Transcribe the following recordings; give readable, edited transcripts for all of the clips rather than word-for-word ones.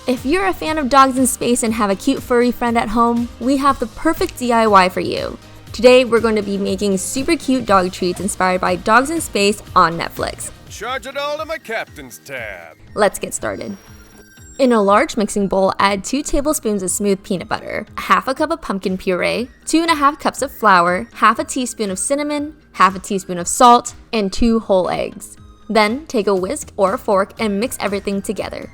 If you're a fan of dogs in space and have a cute furry friend at home, we have the perfect DIY for you. Today, we're going to be making super cute dog treats inspired by dogs in space on Netflix. Charge it all to my captain's tab. Let's get started. In a large mixing bowl, add 2 tablespoons of smooth peanut butter, half a cup of pumpkin puree, 2.5 cups of flour, half a teaspoon of cinnamon, half a teaspoon of salt, and 2 whole eggs. Then take a whisk or a fork and mix everything together.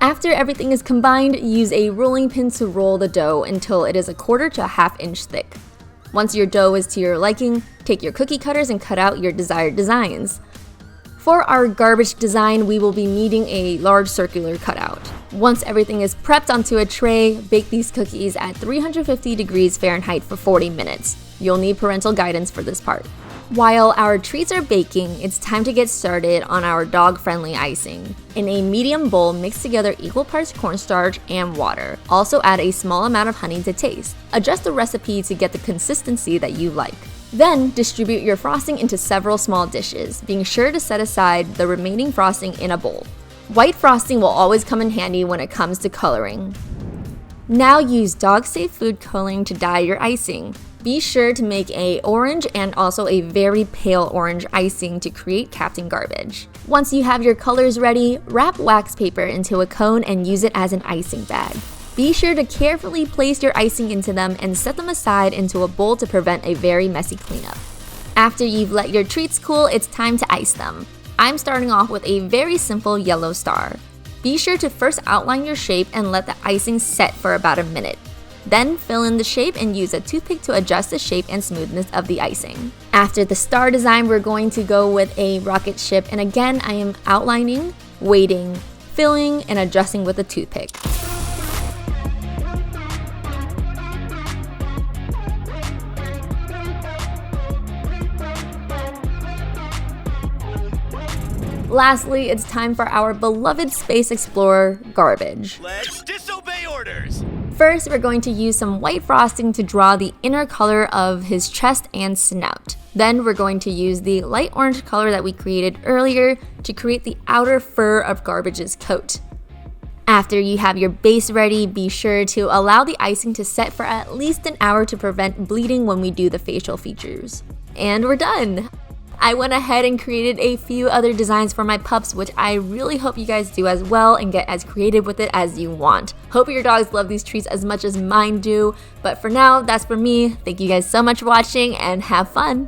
After everything is combined, use a rolling pin to roll the dough until it is 1/4 to 1/2 inch thick. Once your dough is to your liking, take your cookie cutters and cut out your desired designs. For our garbage design, we will be needing a large circular cutout. Once everything is prepped onto a tray, bake these cookies at 350 degrees Fahrenheit for 40 minutes. You'll need parental guidance for this part. While our treats are baking, it's time to get started on our dog-friendly icing. In a medium bowl, mix together equal parts cornstarch and water. Also add a small amount of honey to taste. Adjust the recipe to get the consistency that you like. Then, distribute your frosting into several small dishes, being sure to set aside the remaining frosting in a bowl. White frosting will always come in handy when it comes to coloring. Now use dog-safe food coloring to dye your icing. Be sure to make a orange and also a very pale orange icing to create Captain Garbage. Once you have your colors ready, wrap wax paper into a cone and use it as an icing bag. Be sure to carefully place your icing into them and set them aside into a bowl to prevent a very messy cleanup. After you've let your treats cool, it's time to ice them. I'm starting off with a very simple yellow star. Be sure to first outline your shape and let the icing set for about a minute. Then fill in the shape and use a toothpick to adjust the shape and smoothness of the icing. After the star design, we're going to go with a rocket ship, and again I am outlining, weighting, filling, and adjusting with a toothpick. Lastly, it's time for our beloved space explorer, Garbage. Let's disobey orders. First, we're going to use some white frosting to draw the inner color of his chest and snout. Then we're going to use the light orange color that we created earlier to create the outer fur of Garbage's coat. After you have your base ready, be sure to allow the icing to set for at least an hour to prevent bleeding when we do the facial features. And we're done! I went ahead and created a few other designs for my pups, which I really hope you guys do as well and get as creative with it as you want. Hope your dogs love these treats as much as mine do. But for now, that's for me. Thank you guys so much for watching and have fun!